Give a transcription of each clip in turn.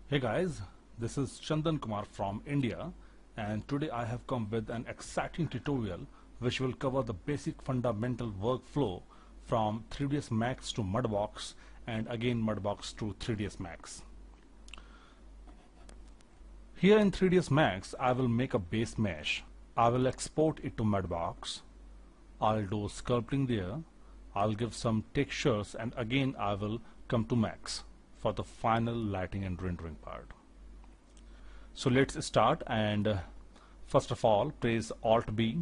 Hey guys, this is Chandan Kumar from India, and today I have come with an exciting tutorial which will cover the basic fundamental workflow from 3ds Max to Mudbox and again Mudbox to 3ds Max. Here in 3ds Max I will make a base mesh. I will export it to Mudbox. I'll do sculpting there. I'll give some textures and again I will come to Max for the final lighting and rendering part. So let's start, and first of all press Alt B,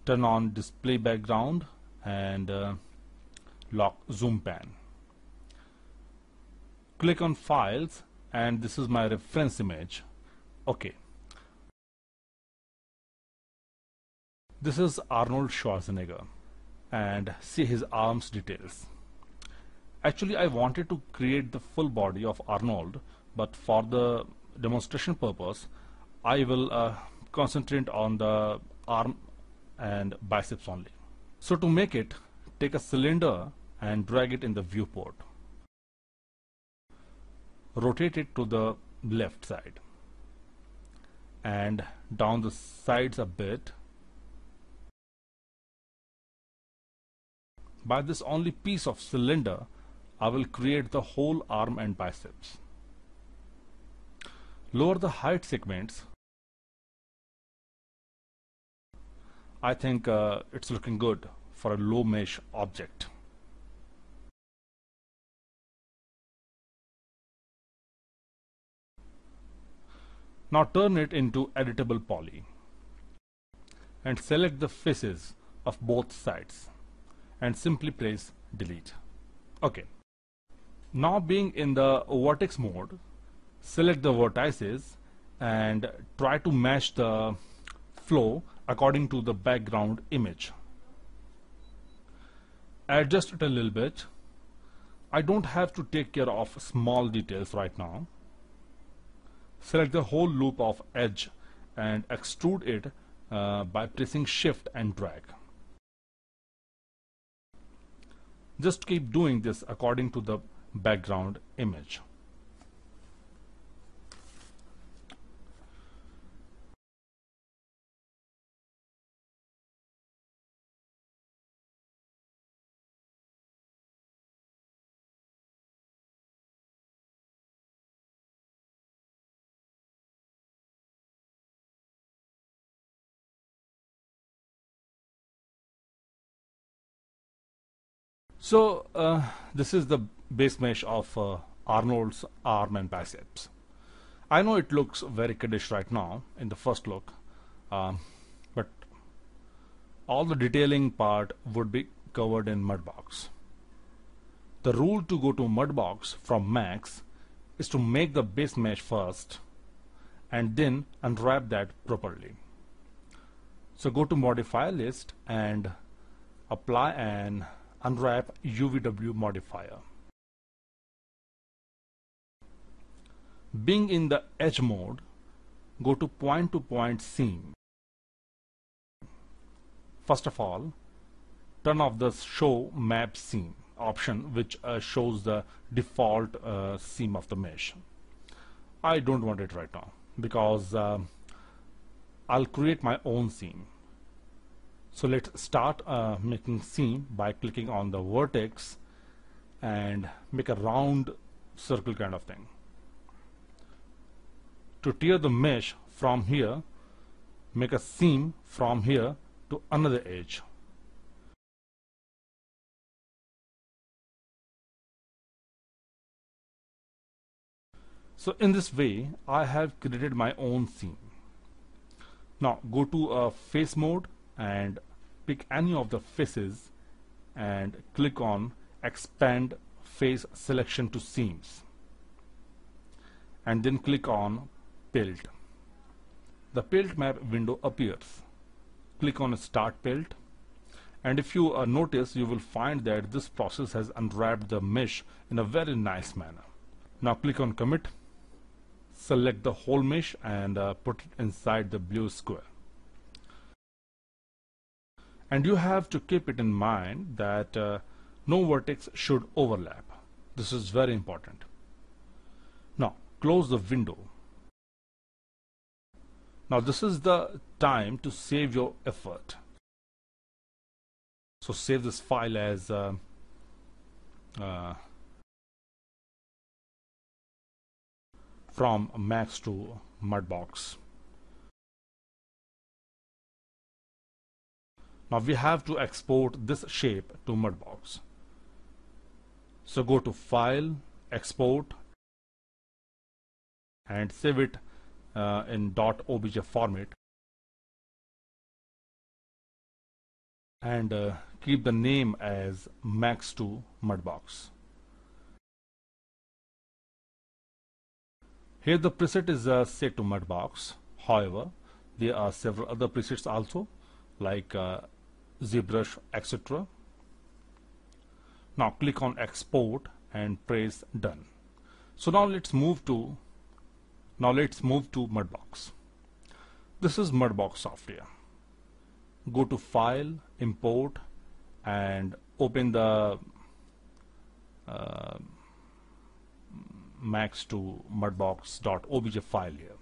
turn on display background and lock zoom pan. Click on files and this is my reference image. Okay. This is Arnold Schwarzenegger and see his arms details. Actually, I wanted to create the full body of Arnold, but for the demonstration purpose, I will concentrate on the arm and biceps only. So to make it, take a cylinder and drag it in the viewport. Rotate it to the left side and down the sides a bit. By this only piece of cylinder, I will create the whole arm and biceps. Lower the height segments. I think it's looking good for a low mesh object. Now turn it into editable poly and select the faces of both sides and simply press delete. Okay. Now being in the vertex mode, select the vertices and try to match the flow according to the background image. Adjust it a little bit. I don't have to take care of small details right now. Select the whole loop of edge and extrude it by pressing shift and drag. Just keep doing this according to the background image. So this is the base mesh of Arnold's arm and biceps. I know it looks very kiddish right now in the first look, but all the detailing part would be covered in Mudbox. The rule to go to Mudbox from Max is to make the base mesh first and then unwrap that properly. So go to modify list and apply an unwrap UVW modifier. Being in the edge mode, go to point seam. First of all, turn off the show map seam option, which shows the default seam of the mesh. I don't want it right now because I'll create my own seam. So let's start making seam by clicking on the vertex and make a round circle kind of thing. To tear the mesh from here, make a seam from here to another edge. So in this way, I have created my own seam. Now go to face mode and pick any of the faces and click on expand face selection to seams and then click on pelt. The pelt map window appears. Click on start pelt, and if you notice, you will find that this process has unwrapped the mesh in a very nice manner. Now click on commit, select the whole mesh and put it inside the blue square. And you have to keep it in mind that no vertex should overlap. This is very important. Now close the window. Now this is the time to save your effort. So save this file as from Max to Mudbox. Now we have to export this shape to Mudbox. So go to File, Export, and save it in .obj format, and keep the name as Max to Mudbox. Here the preset is set to Mudbox. However, there are several other presets also, like ZBrush, etc. Now click on Export and press Done. So now let's move to Mudbox. This is Mudbox software. Go to File, Import, and open the Max to Mudbox.obj file here.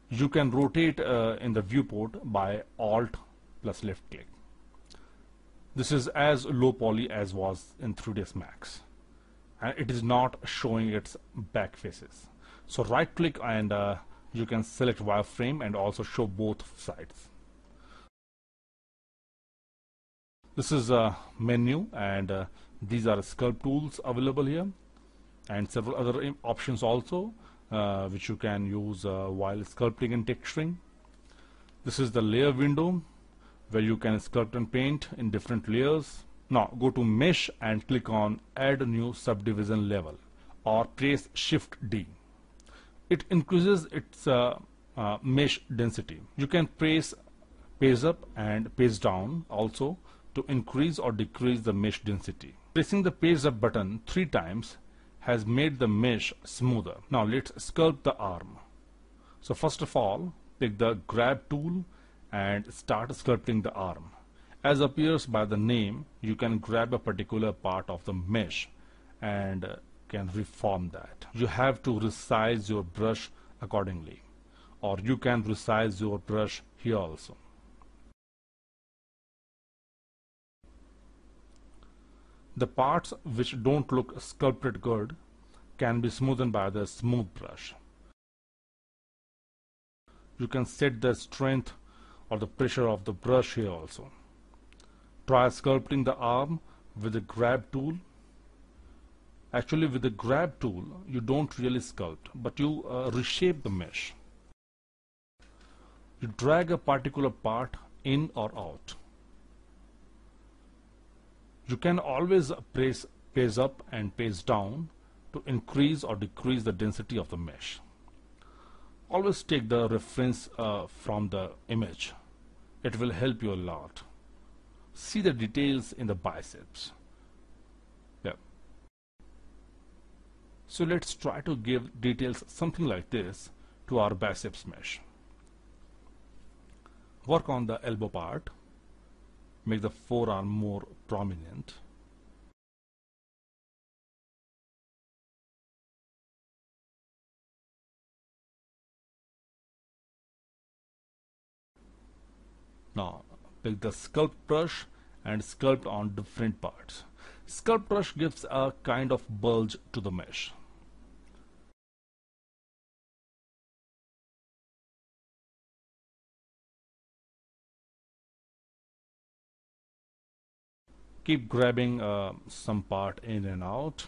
You can rotate in the viewport by Alt plus left click. This is as low poly as was in 3ds Max, and it is not showing its back faces. So right click and you can select wireframe and also show both sides. This is a menu, and these are sculpt tools available here, and several other options also which you can use while sculpting and texturing. This is the layer window where you can sculpt and paint in different layers. Now go to Mesh and click on Add New Subdivision Level, or press Shift D. It increases its mesh density. You can press page up and page down also to increase or decrease the mesh density. Pressing the page up button 3 times has made the mesh smoother. Now let's sculpt the arm. So first of all, pick the grab tool and start sculpting the arm. As appears by the name, you can grab a particular part of the mesh and can reform that. You have to resize your brush accordingly, or you can resize your brush here also. The parts which don't look sculpted good can be smoothened by the smooth brush. You can set the strength or the pressure of the brush here also. Try sculpting the arm with the grab tool. Actually, with the grab tool you don't really sculpt, but you reshape the mesh. You drag a particular part in or out. You can always press page up and page down to increase or decrease the density of the mesh. Always take the reference from the image. It will help you a lot. See the details in the biceps. Yeah. So let's try to give details something like this to our biceps mesh. Work on the elbow part. Make the forearm more prominent. Now pick the sculpt brush and sculpt on different parts. Sculpt brush gives a kind of bulge to the mesh. Keep grabbing some part in and out.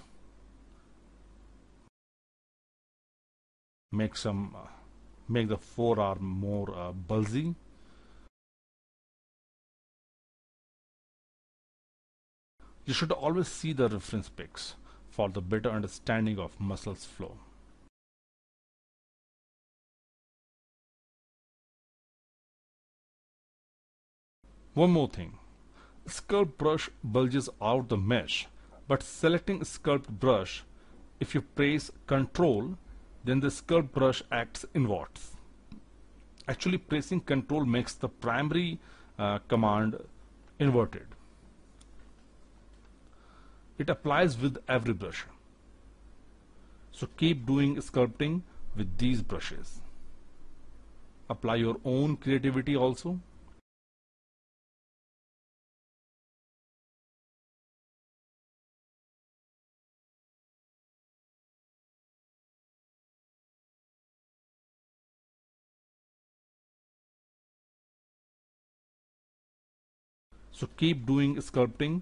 Make the forearm more bulgy. You should always see the reference pics for the better understanding of muscles flow. One more thing. Sculpt brush bulges out the mesh, but selecting sculpt brush, if you press Ctrl, then the sculpt brush acts inwards. Actually, pressing Ctrl makes the primary command inverted. It applies with every brush. So keep doing sculpting with these brushes. Apply your own creativity also. So keep doing sculpting.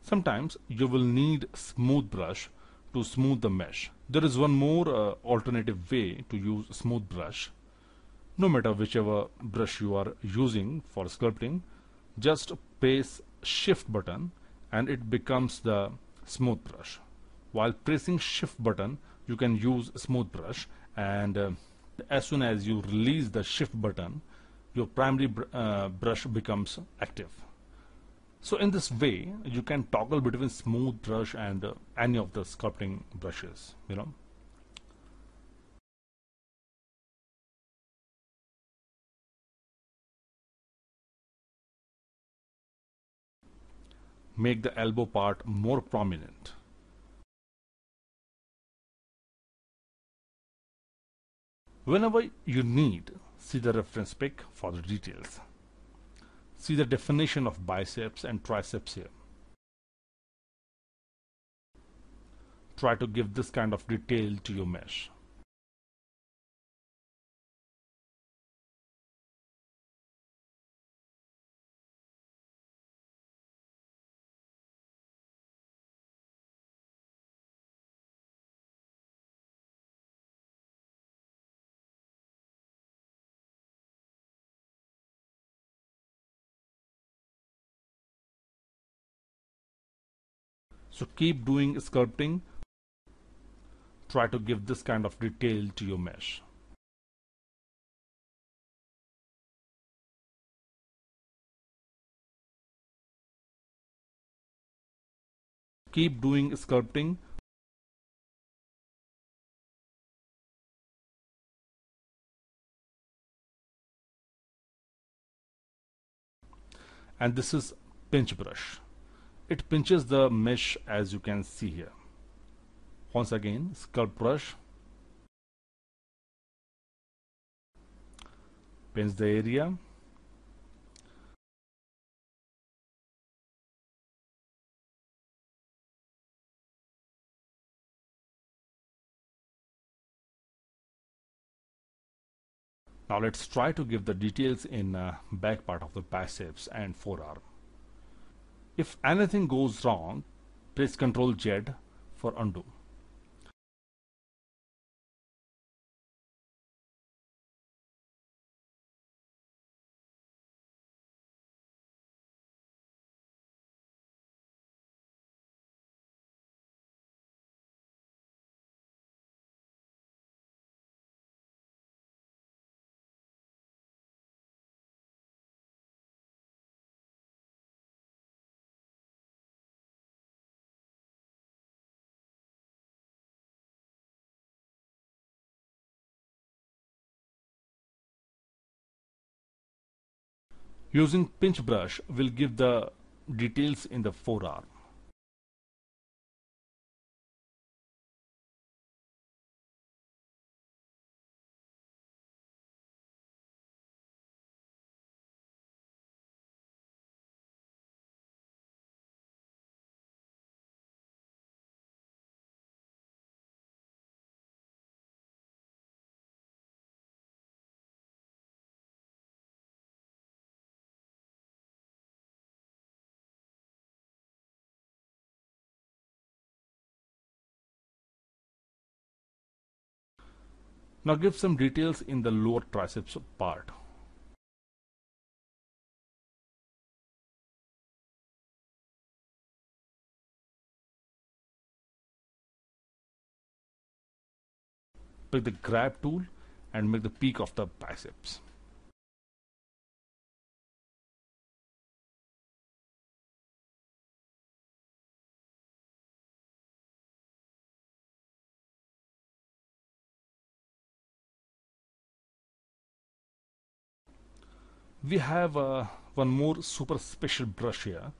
Sometimes you will need smooth brush to smooth the mesh. There is one more alternative way to use smooth brush. No matter whichever brush you are using for sculpting, just press shift button and it becomes the smooth brush. While pressing shift button, you can use smooth brush, and as soon as you release the shift button, your primary brush becomes active. So in this way, you can toggle between smooth brush and any of the sculpting brushes, Make the elbow part more prominent. Whenever you need, see the reference pic for the details. See the definition of biceps and triceps here. Try to give this kind of detail to your mesh. So keep doing sculpting. Try to give this kind of detail to your mesh. Keep doing sculpting. And this is pinch brush. It pinches the mesh as you can see here. Once again, sculpt brush. Pinch the area. Now let's try to give the details in back part of the biceps and forearm. If anything goes wrong, press Ctrl Z for undo. Using pinch brush will give the details in the forearm. Now give some details in the lower triceps part. Pick the grab tool and make the peak of the biceps. We have one more super special brush here,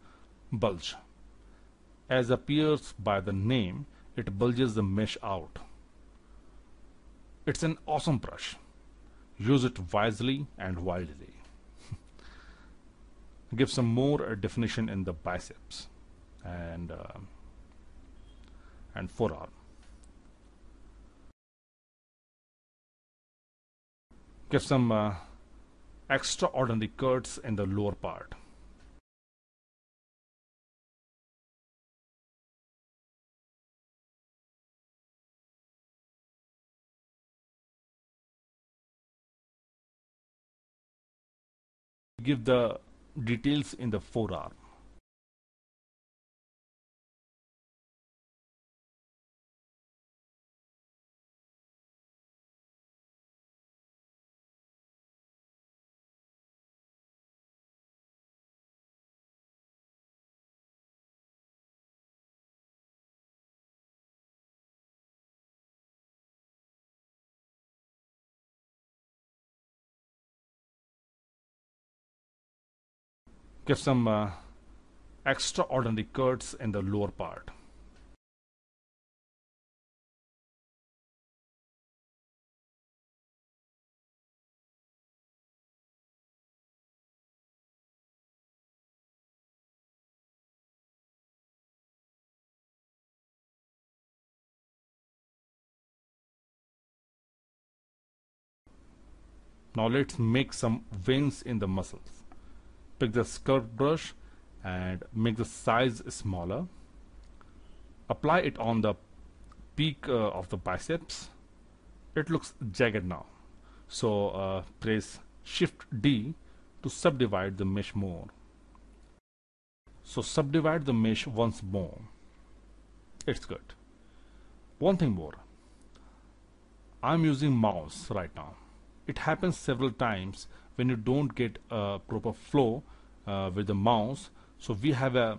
bulge. As appears by the name, it bulges the mesh out. It's an awesome brush. Use it wisely and wildly. Give some more definition in the biceps and forearm. Give some extraordinary cuts in the lower part. Give the details in the forearm. Give some extraordinary cuts in the lower part. Now let's make some veins in the muscles. Pick the sculpt brush and make the size smaller. Apply it on the peak of the biceps. It looks jagged now. So press Shift D to subdivide the mesh more. So subdivide the mesh once more. It's good. One thing more. I'm using mouse right now. It happens several times when you don't get a proper flow with the mouse. So we have a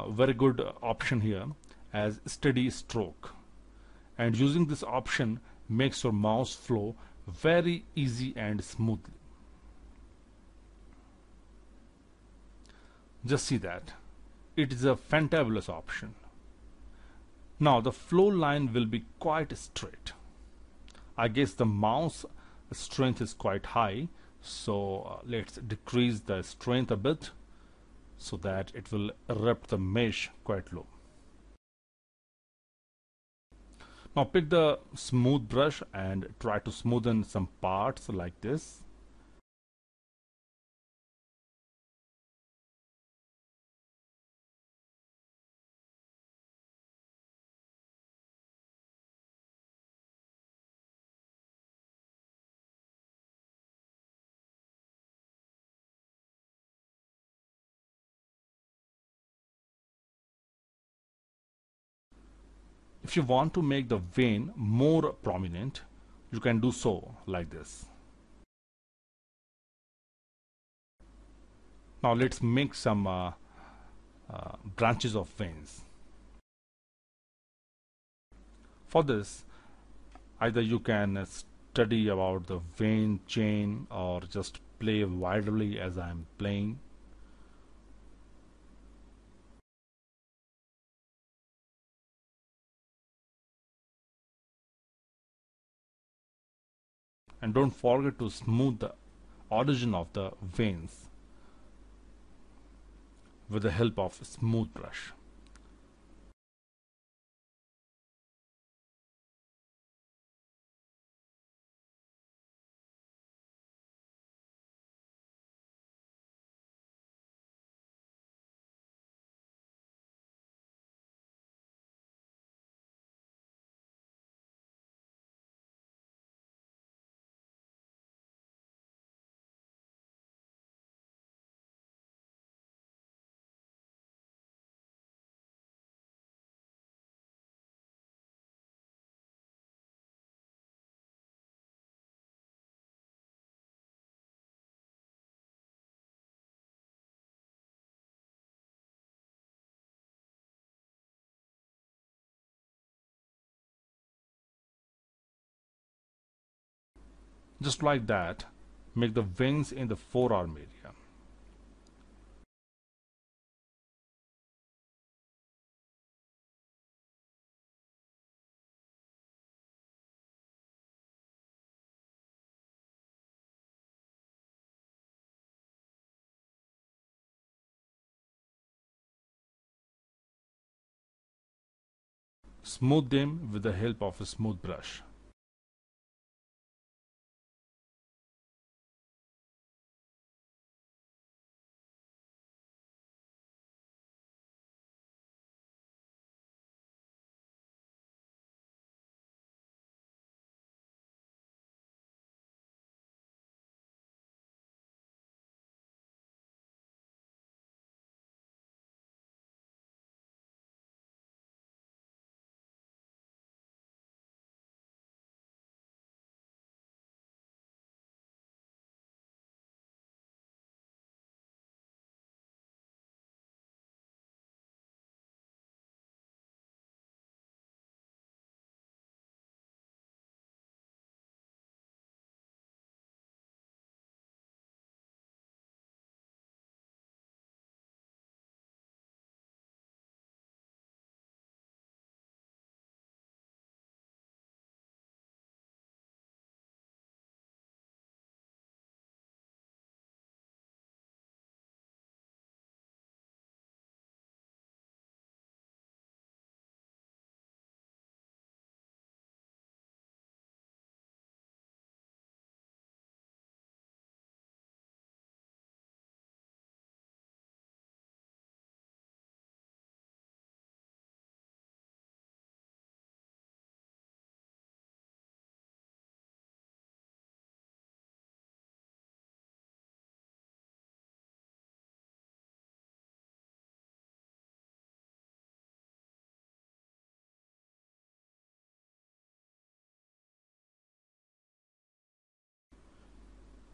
very good option here as steady stroke, and using this option makes your mouse flow very easy and smoothly. Just see that. It is a fantabulous option. Now the flow line will be quite straight. I guess the mouse strength is quite high, so let's decrease the strength a bit so that it will erupt the mesh quite low. Now pick the smooth brush and try to smoothen some parts like this. If you want to make the vein more prominent, you can do so like this. Now let's make some branches of veins. For this, either you can study about the vein chain or just play wildly as I am playing. And don't forget to smooth the origin of the veins with the help of a smooth brush. Just like that, make the veins in the forearm area. smooth them with the help of a smooth brush.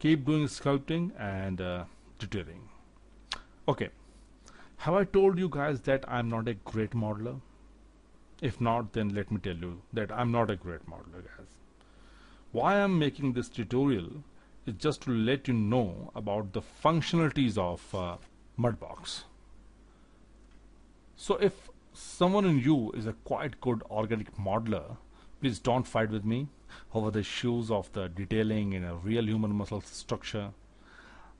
Keep doing sculpting and detailing. Okay, have I told you guys that I'm not a great modeler? If not, then let me tell you that I'm not a great modeler, guys. Why I'm making this tutorial is just to let you know about the functionalities of Mudbox. So if someone in you is a quite good organic modeler, please don't fight with me over the issues of the detailing in a real human muscle structure.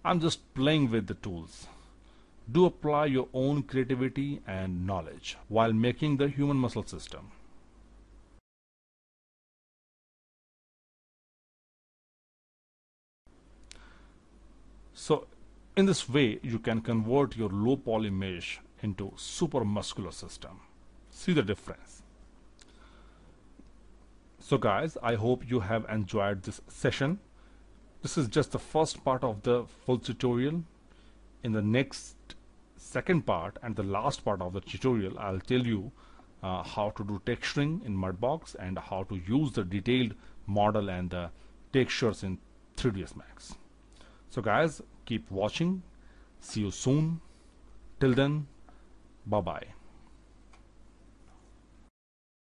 I'm just playing with the tools. Do apply your own creativity and knowledge while making the human muscle system. So in this way, you can convert your low poly mesh into super muscular system. See the difference. So guys, I hope you have enjoyed this session. This is just the first part of the full tutorial. In the next second part and the last part of the tutorial, I'll tell you how to do texturing in Mudbox and how to use the detailed model and the textures in 3ds Max. So guys, keep watching. See you soon. Till then, bye bye.